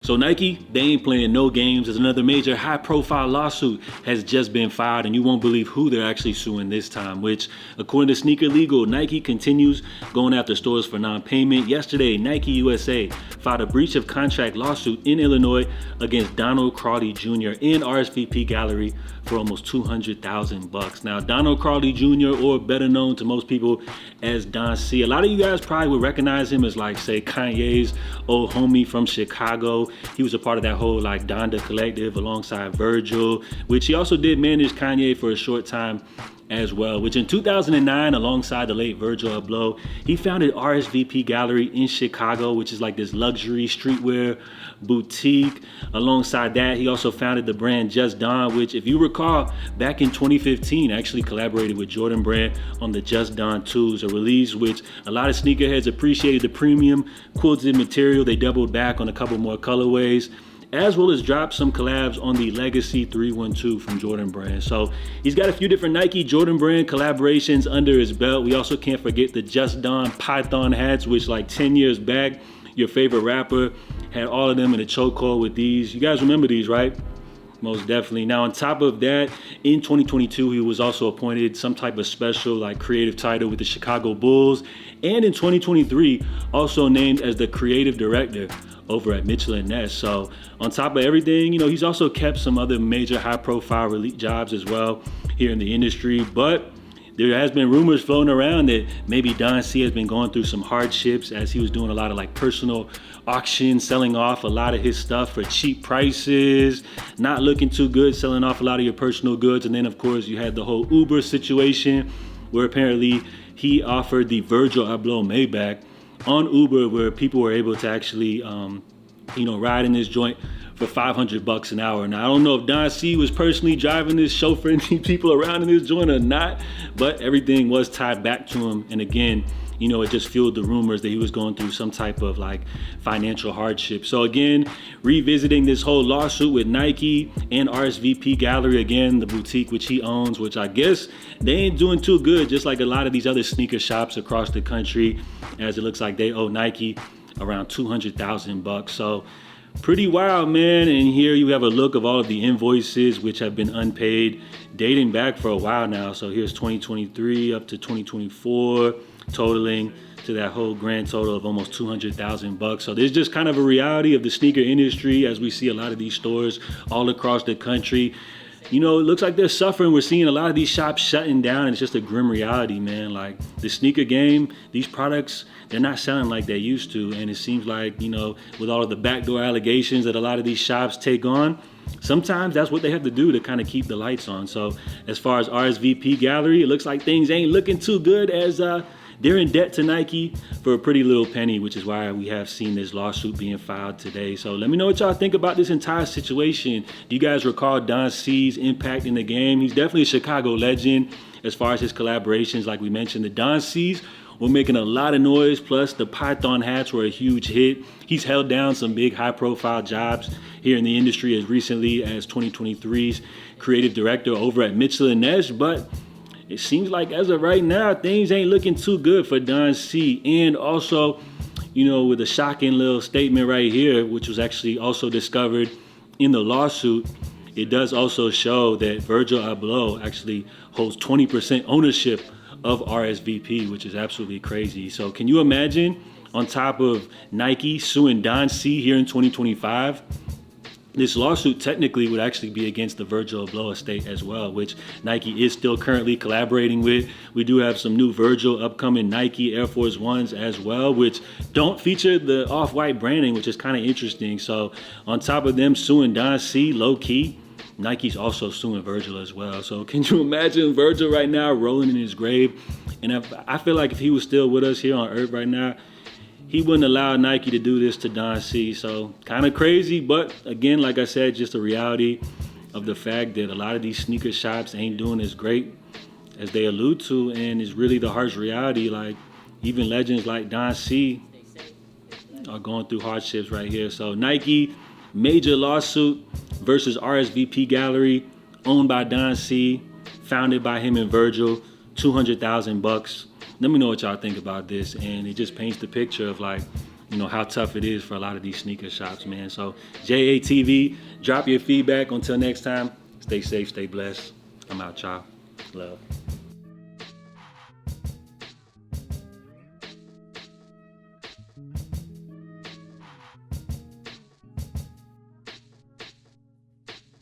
So Nike, they ain't playing no games as another major high-profile lawsuit has just been filed, and you won't believe who they're actually suing this time, which, according to Sneaker Legal, Nike continues going after stores for non-payment. Yesterday, Nike USA filed a breach of contract lawsuit in Illinois against Donald Crowley Jr. in RSVP Gallery for almost $200,000. Now, Donald Crowley Jr., or better known to most people as Don C. A lot of you guys probably would recognize him as, like, say, Kanye's old homie from Chicago. He was a part of that whole like Donda collective alongside Virgil, which he also did manage Kanye for a short time as well, which in 2009, alongside the late Virgil Abloh, he founded RSVP Gallery in Chicago, which is like this luxury streetwear boutique. Alongside that, he also founded the brand Just Don, which, if you recall, back in 2015, actually collaborated with Jordan Brand on the Just Don 2s, a release which a lot of sneakerheads appreciated the premium quilted material. They doubled back on a couple more colorways, as well as dropped some collabs on the Legacy 312 from Jordan Brand. So he's got a few different Nike Jordan Brand collaborations under his belt. We also can't forget the Just Don Python hats, which like 10 years back, your favorite rapper had all of them in a chokehold with these. You guys remember these, right? Most definitely. Now, on top of that, in 2022, he was also appointed some type of special like creative title with the Chicago Bulls. And in 2023, also named as the creative director over at Mitchell & Ness. So on top of everything, he's also kept some other major high profile release jobs as well here in the industry. But there has been rumors floating around that maybe Don C has been going through some hardships as he was doing a lot of like personal auctions, selling off a lot of his stuff for cheap prices, not looking too good, selling off a lot of your personal goods. And then of course you had the whole Uber situation where apparently he offered the Virgil Abloh Maybach on Uber, where people were able to actually, ride in this joint for $500 an hour. Now, I don't know if Don C was personally driving this, chauffeuring people around in this joint or not, but everything was tied back to him. And again, it just fueled the rumors that he was going through some type of like financial hardship. So again, revisiting this whole lawsuit with Nike and RSVP Gallery, again, the boutique which he owns, which I guess they ain't doing too good, just like a lot of these other sneaker shops across the country, as it looks like they owe Nike around $200,000. So pretty wild, man. And here you have a look of all of the invoices which have been unpaid, dating back for a while now. So here's 2023 up to 2024, totaling to that whole grand total of almost $200,000. So there's just kind of a reality of the sneaker industry as we see a lot of these stores all across the country. It looks like they're suffering. We're seeing a lot of these shops shutting down, and it's just a grim reality, man. Like the sneaker game, these products, they're not selling like they used to. And it seems like, with all of the backdoor allegations that a lot of these shops take on, sometimes that's what they have to do to kind of keep the lights on. So as far as RSVP Gallery, it looks like things ain't looking too good, as they're in debt to Nike for a pretty little penny, which is why we have seen this lawsuit being filed today. So let me know what y'all think about this entire situation. Do you guys recall Don C's impact in the game? He's definitely a Chicago legend as far as his collaborations. Like we mentioned, the Don C's were making a lot of noise, plus the Python hats were a huge hit. He's held down some big high-profile jobs here in the industry as recently as 2023's creative director over at Mitchell & Ness, but it seems like as of right now, things ain't looking too good for Don C. And also, with a shocking little statement right here, which was actually also discovered in the lawsuit, it does also show that Virgil Abloh actually holds 20% ownership of RSVP, which is absolutely crazy. So can you imagine, on top of Nike suing Don C here in 2025, this lawsuit technically would actually be against the Virgil Abloh estate as well, which Nike is still currently collaborating with. We do have some new Virgil upcoming Nike Air Force Ones as well, which don't feature the off-white branding, which is kind of interesting. So on top of them suing Don C, low-key, Nike's also suing Virgil as well. So can you imagine Virgil right now rolling in his grave? And I feel like if he was still with us here on Earth right now, he wouldn't allow Nike to do this to Don C. So kind of crazy, but again, like I said, just a reality of the fact that a lot of these sneaker shops ain't doing as great as they allude to, and it's really the harsh reality. Like even legends like Don C are going through hardships right here. So Nike, major lawsuit versus RSVP Gallery, owned by Don C, founded by him and Virgil, $200,000. Let me know what y'all think about this. And it just paints the picture of like you know, how tough it is for a lot of these sneaker shops, man. So JATV, drop your feedback. Until next time, stay safe, stay blessed. I'm out, y'all. Love.